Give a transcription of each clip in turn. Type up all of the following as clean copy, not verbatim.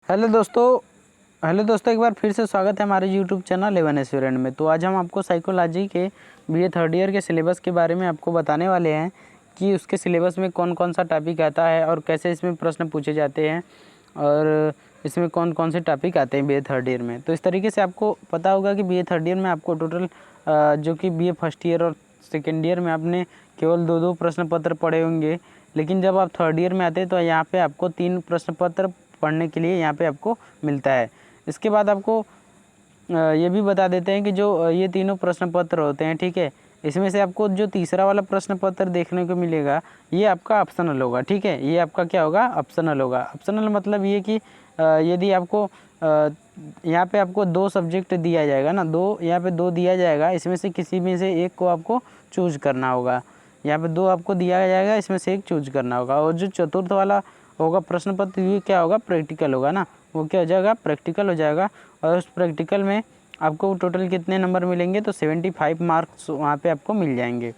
Hello दोस्तों एक बार फिर से स्वागत है हमारे यूट्यूब चैनल 11 स्टूडेंट में। तो आज हम आपको साइकोलॉजी के बीए थर्ड ईयर के सिलेबस के बारे में आपको बताने वाले हैं कि उसके सिलेबस में कौन कौन सा टॉपिक आता है और कैसे इसमें प्रश्न पूछे जाते हैं और इसमें कौन कौन से टॉपिक आते हैं बीए थर्ड ईयर में। तो इस तरीके से आपको पता होगा कि बीए थर्ड ईयर में आपको टोटल जो कि बीए फर्स्ट ईयर और सेकेंड ईयर में आपने केवल दो प्रश्न पत्र पढ़े होंगे, लेकिन जब आप थर्ड ईयर में आते हैं तो यहाँ पे आपको 3 प्रश्न पत्र पढ़ने के लिए यहाँ पे आपको मिलता है। इसके बाद आपको ये भी बता देते हैं कि जो ये तीनों प्रश्न पत्र होते हैं, ठीक है, इसमें से आपको जो तीसरा वाला प्रश्न पत्र देखने को मिलेगा ये आपका ऑप्शनल होगा। ठीक है, ये आपका क्या होगा, ऑप्शनल होगा। ऑप्शनल मतलब ये कि यदि आपको यहाँ पे आपको 2 सब्जेक्ट दिया जाएगा ना, यहाँ पे 2 दिया जाएगा, इसमें से किसी में से एक को आपको चूज करना होगा। यहाँ पे 2 आपको दिया जाएगा, इसमें से एक चूज करना होगा। और जो चतुर्थ वाला होगा प्रश्न पत्र ये क्या होगा, प्रैक्टिकल होगा ना, वो क्या हो जाएगा, प्रैक्टिकल हो जाएगा। और उस प्रैक्टिकल में आपको टोटल कितने नंबर मिलेंगे, तो 75 मार्क्स वहाँ पे आपको मिल जाएंगे।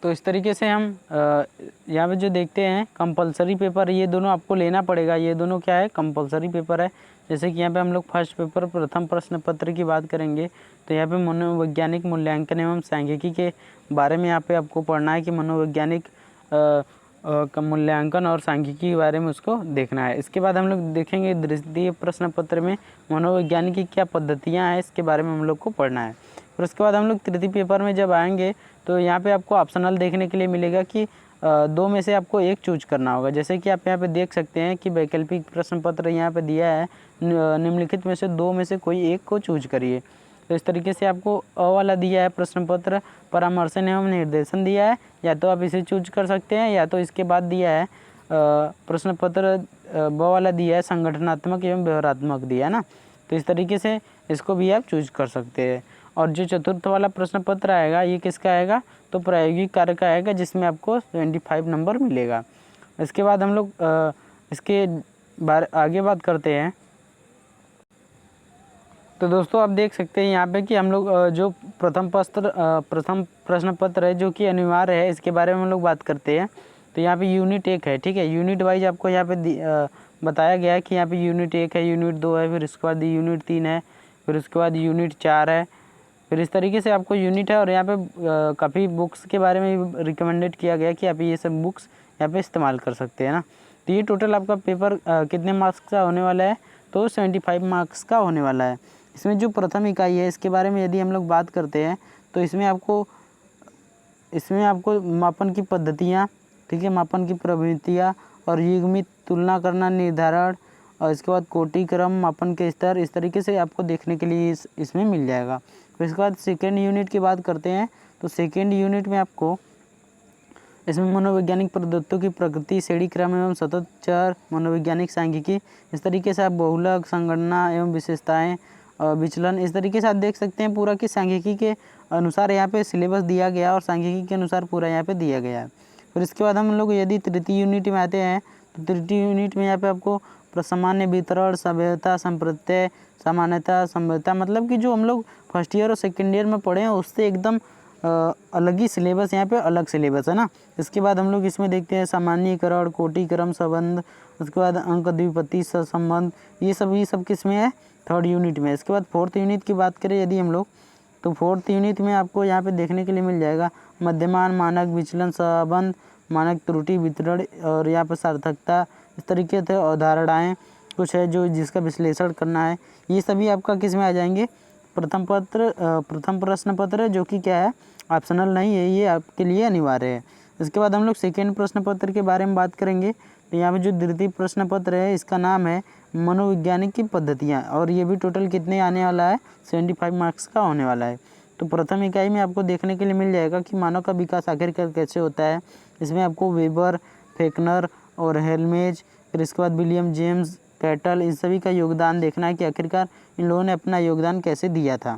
तो इस तरीके से हम यहाँ पे जो देखते हैं कंपलसरी पेपर, ये दोनों आपको लेना पड़ेगा। ये दोनों क्या है, कंपलसरी पेपर है। जैसे कि यहाँ पे हम लोग फर्स्ट पेपर प्रथम प्रश्न पत्र की बात करेंगे तो यहाँ पे मनोवैज्ञानिक मूल्यांकन एवं सांख्यिकी के बारे में यहाँ पे आपको पढ़ना है कि मनोवैज्ञानिक का मूल्यांकन और सांख्यिकी के बारे में उसको देखना है। इसके बाद हम लोग देखेंगे द्वितीय प्रश्न पत्र में मनोवैज्ञानिक की क्या पद्धतियाँ हैं, इसके बारे में हम लोग को पढ़ना है। फिर उसके बाद हम लोग तृतीय पेपर में जब आएंगे तो यहाँ पे आपको ऑप्शनल देखने के लिए मिलेगा कि 2 में से आपको एक चूज करना होगा। जैसे कि आप यहाँ पे देख सकते हैं कि वैकल्पिक प्रश्न पत्र यहाँ पे दिया है, निम्नलिखित में से 2 में से कोई एक को चूज करिए। तो इस तरीके से आपको अ वाला दिया है प्रश्न पत्र परामर्शन एवं निर्देशन दिया है, या तो आप इसे चूज कर सकते हैं, या तो इसके बाद दिया है प्रश्न पत्र ब वाला दिया है संगठनात्मक एवं व्यवहारात्मक दिया है ना। तो इस तरीके से इसको भी आप चूज कर सकते हैं। और जो चतुर्थ वाला प्रश्न पत्र आएगा ये किसका आएगा, तो प्रायोगिक कार्य का आएगा, जिसमें आपको 75 नंबर मिलेगा। इसके बाद हम लोग इसके आगे बात करते हैं। तो दोस्तों आप देख सकते हैं यहाँ पे कि हम लोग जो प्रथम प्रश्न पत्र है जो कि अनिवार्य है, इसके बारे में हम लोग बात करते हैं। तो यहाँ पे यूनिट 1 है, ठीक है, यूनिट वाइज आपको यहाँ पे बताया गया है कि यहाँ पे यूनिट 1 है, यूनिट 2 है, फिर उसके बाद यूनिट 3 है, फिर उसके बाद यूनिट 4 है, फिर इस तरीके से आपको यूनिट है। और यहाँ पे काफ़ी बुक्स के बारे में रिकमेंडेड किया गया कि आप ये सब बुक्स यहाँ पे इस्तेमाल कर सकते हैं ना। तो ये टोटल आपका पेपर कितने मार्क्स का होने वाला है, तो 75 मार्क्स का होने वाला है। इसमें जो प्रथम इकाई है इसके बारे में यदि हम लोग बात करते हैं तो इसमें आपको मापन की पद्धतियाँ, ठीक है, मापन की प्रवृत्तियाँ और युग्मित तुलना करना, निर्धारण, और इसके बाद कोटि क्रम, मापन के स्तर, इस तरीके से आपको देखने के लिए इसमें मिल जाएगा। फिर इसके बाद सेकेंड यूनिट की बात करते हैं तो सेकेंड यूनिट में आपको इसमें मनोवैज्ञानिक प्रदत्तों की प्रकृति, श्रेणी क्रम एवं सतत चर, मनोवैज्ञानिक सांख्यिकी, इस तरीके से आप बहुलक, संगणना एवं विशेषताएं, विचलन, इस तरीके से आप देख सकते हैं पूरा कि सांख्यिकी के अनुसार यहाँ पे सिलेबस दिया गया और सांख्यिकी के अनुसार पूरा यहाँ पे दिया गया है। फिर इसके बाद हम लोग यदि तृतीय यूनिट में आते हैं तो तृतीय यूनिट में यहाँ पे आपको सामान्य वितरण, सभ्यता, संप्रत्यय, सामान्यता, संभवता, मतलब कि जो हम लोग फर्स्ट ईयर और सेकेंड ईयर में पढ़े हैं उससे एकदम अलग ही सिलेबस, यहाँ पे अलग सिलेबस है ना। इसके बाद हम लोग इसमें देखते हैं सामान्यीकरण, कोटिक्रम संबंध, उसके बाद अंक द्विपदी संबंध, ये सब किस में है, थर्ड यूनिट में। इसके बाद फोर्थ यूनिट की बात करें यदि हम लोग तो फोर्थ यूनिट में आपको यहाँ पे देखने के लिए मिल जाएगा मध्यमान, मानक, विचलन, संबंध, मानक त्रुटि वितरण, और यहाँ पर सार्थकता, इस तरीके से अवधारणाएँ कुछ है जो जिसका विश्लेषण करना है। ये सभी आपका किस में आ जाएंगे, प्रथम प्रश्न पत्र है, जो कि क्या है, ऑप्शनल नहीं है, ये आपके लिए अनिवार्य है। इसके बाद हम लोग सेकेंड प्रश्न पत्र के बारे में बात करेंगे। तो यहाँ पे जो द्वितीय प्रश्न पत्र है इसका नाम है मनोवैज्ञानिक की पद्धतियाँ, और ये भी टोटल कितने आने वाला है, 75 मार्क्स का होने वाला है। तो प्रथम इकाई में आपको देखने के लिए मिल जाएगा कि मानव का विकास आखिरकार कैसे होता है। इसमें आपको वेबर, फेकनर और हेल्मेज, फिर इसके बाद विलियम जेम्स कैटल, इन सभी का योगदान देखना है कि आखिरकार इन लोगों ने अपना योगदान कैसे दिया था।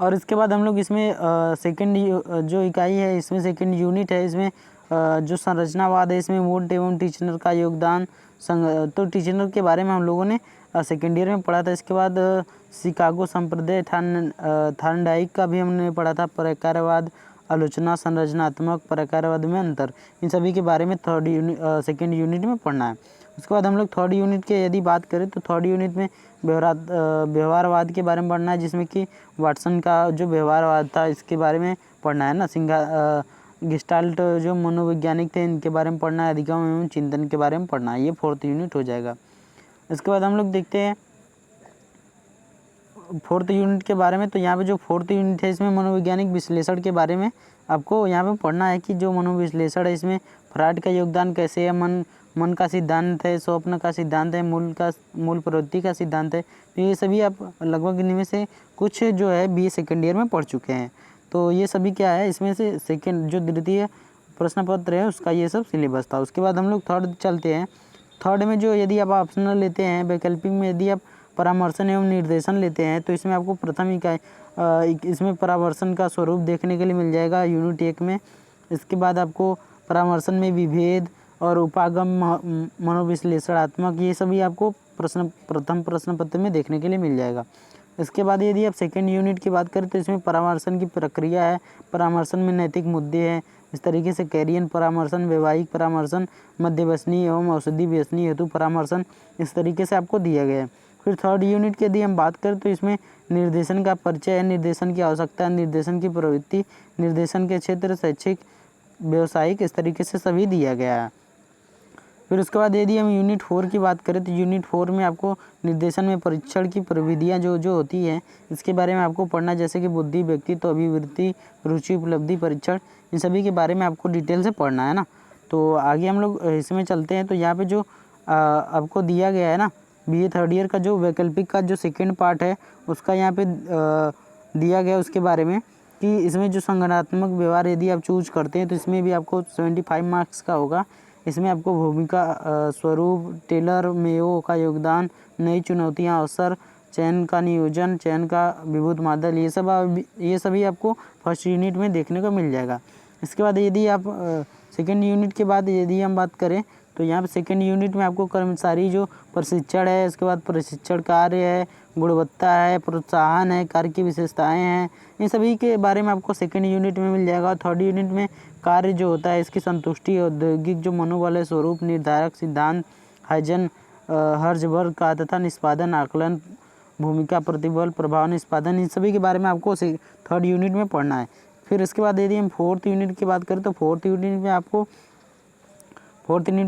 और इसके बाद हम लोग इसमें सेकंड जो इकाई है, इसमें सेकंड यूनिट है, इसमें जो संरचनावाद है इसमें वुड एवं टीचनर का योगदान, तो टीचनर के बारे में हम लोगों ने सेकेंड ईयर में पढ़ा था। इसके बाद शिकागो संप्रदाय, थार्नडाइक का भी हमने पढ़ा था, प्रकारवाद, आलोचना, संरचनात्मक प्रकारवाद में अंतर, इन सभी के बारे में सेकेंड यूनिट में पढ़ना है। उसके बाद हम लोग थर्ड यूनिट के यदि बात करें तो थर्ड यूनिट में व्यवहारवाद के बारे में पढ़ना है, जिसमें कि वाटसन का जो व्यवहारवाद था इसके बारे में पढ़ना है ना। गेस्टाल्ट जो मनोवैज्ञानिक थे इनके बारे में पढ़ना है। अधिगम एवं चिंतन के बारे में पढ़ना है। ये फोर्थ यूनिट हो जाएगा। इसके बाद हम लोग देखते हैं फोर्थ यूनिट के बारे में। तो यहाँ पे जो फोर्थ यूनिट है इसमें मनोवैज्ञानिक विश्लेषण के बारे में आपको यहाँ पे पढ़ना है कि जो मनोविश्लेषण है इसमें फ्रायड का योगदान कैसे है, मन का सिद्धांत है, स्वप्न का सिद्धांत है, मूल प्रवृत्ति का सिद्धांत है। तो ये सभी आप लगभग इनमें से कुछ जो है BA सेकेंड ईयर में पढ़ चुके हैं। तो ये सभी क्या है, इसमें से जो द्वितीय प्रश्न पत्र है उसका ये सब सिलेबस था। उसके बाद हम लोग थर्ड चलते हैं। थर्ड में जो यदि आप ऑप्शनल लेते हैं, वैकल्पिक में यदि आप परामर्शन एवं निर्देशन लेते हैं तो इसमें आपको प्रथम इकाई इसमें परामर्शन का स्वरूप देखने के लिए मिल जाएगा यूनिट 1 में। इसके बाद आपको परामर्शन में विभेद और उपागम मनोविश्लेषणात्मक ये सभी आपको प्रथम प्रश्न पत्र में देखने के लिए मिल जाएगा। इसके बाद यदि आप सेकेंड यूनिट की बात करें तो इसमें परामर्शन की प्रक्रिया है, परामर्शन में नैतिक मुद्दे हैं, इस तरीके से कैरियर परामर्शन, वैवाहिक परामर्शन, मध्यव्यसनी एवं औषधि व्यसनी हेतु परामर्शन, इस तरीके से आपको दिया गया है। फिर थर्ड यूनिट की यदि हम बात करें तो इसमें निर्देशन का परिचय है, निर्देशन की आवश्यकता, निर्देशन की प्रवृत्ति, निर्देशन के क्षेत्र, शैक्षिक, व्यवसायिक, इस तरीके से सभी दिया गया है। फिर उसके बाद यदि हम यूनिट 4 की बात करें तो यूनिट 4 में आपको निर्देशन में परीक्षण की प्रविधियाँ जो होती हैं इसके बारे में आपको पढ़ना, जैसे कि बुद्धि, व्यक्तित्व, अभिवृत्ति, रुचि, उपलब्धि परीक्षण, इन सभी के बारे में आपको डिटेल से पढ़ना है ना। तो आगे हम लोग इसमें चलते हैं। तो यहाँ पे जो आपको दिया गया है ना BA थर्ड ईयर का जो वैकल्पिक का जो सेकेंड पार्ट है उसका यहाँ पे दिया गया उसके बारे में कि इसमें जो संगठनात्मक व्यवहार यदि आप चूज करते हैं तो इसमें भी आपको 75 मार्क्स का होगा। इसमें आपको भूमिका, स्वरूप, टेलर मेयो का योगदान, नई चुनौतियां, अवसर, चयन का नियोजन, चयन का विभुत मॉडल, ये सभी आपको फर्स्ट यूनिट में देखने को मिल जाएगा। इसके बाद यदि आप सेकेंड यूनिट के बाद यदि हम बात करें तो यहाँ पे सेकेंड यूनिट में आपको कर्मचारी जो प्रशिक्षण है, उसके बाद प्रशिक्षण कार्य है, गुणवत्ता है, प्रोत्साहन है, कार्य की विशेषताएं हैं, इन सभी के बारे में आपको सेकेंड यूनिट में मिल जाएगा। थर्ड यूनिट में कार्य जो होता है इसकी संतुष्टि, औद्योगिक जो मनोबल है, स्वरूप, निर्धारक सिद्धांत, हाइजन हर्जबर्ग का तथा निष्पादन, आकलन, भूमिका, प्रतिबल, प्रभाव, निष्पादन, इन सभी के बारे में आपको थर्ड यूनिट में पढ़ना है। फिर इसके बाद यदि हम फोर्थ यूनिट की बात करें तो फोर्थ यूनिट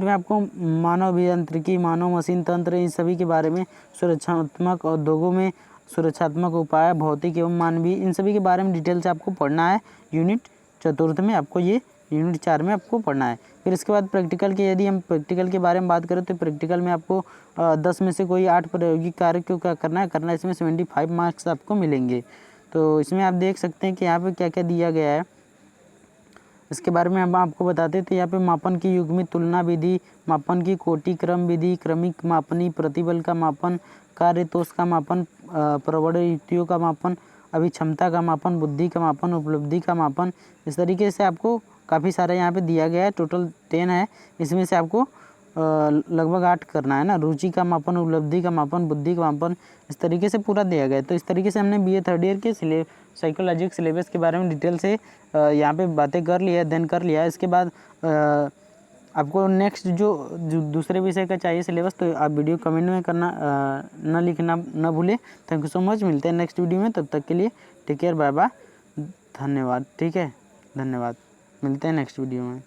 में आपको मानव अभियांत्रिकी, मानव मशीन तंत्र, इन सभी के बारे में, सुरक्षात्मक उद्योगों में सुरक्षात्मक उपाय, भौतिक एवं मानवीय, इन सभी के बारे में डिटेल से आपको पढ़ना है। यूनिट चतुर्थ में आपको ये यूनिट 4 में आपको पढ़ना है। फिर इसके बाद प्रैक्टिकल के यदि हम प्रैक्टिकल के बारे में बात करें तो प्रैक्टिकल में आपको 10 में से कोई 8 प्रायोगिक कार्य को क्या करना है, इसमें 75 मार्क्स आपको मिलेंगे। तो इसमें आप देख सकते हैं कि यहाँ पे क्या क्या दिया गया है, इसके बारे में हम आपको बताते थे। यहाँ पे मापन की युग्मित तुलना विधि, मापन की कोटि क्रम विधि, क्रमिक मापनी, प्रतिबल का मापन, कार्यतोष का मापन, प्रवण युक्तियों का मापन, अभिक्षमता का मापन, बुद्धि का मापन, उपलब्धि का मापन, इस तरीके से आपको काफ़ी सारा यहाँ पे दिया गया है। टोटल 10 है, इसमें से आपको लगभग 8 करना है ना। रुचि का मापन, उपलब्धि का मापन, बुद्धि का मापन, इस तरीके से पूरा दिया गया है। तो इस तरीके से हमने BA थर्ड ईयर के साइकोलॉजी के सिलेबस के बारे में डिटेल से यहाँ पे बातें कर लिया, अध्ययन कर लिया। इसके बाद आपको नेक्स्ट जो दूसरे विषय का चाहिए सिलेबस तो आप वीडियो कमेंट में करना न लिखना न भूलें। Thank you so much. मिलते हैं नेक्स्ट वीडियो में, तब तक के लिए टेक केयर, बाय बाय, धन्यवाद। ठीक है, धन्यवाद। मिलते हैं नेक्स्ट वीडियो में।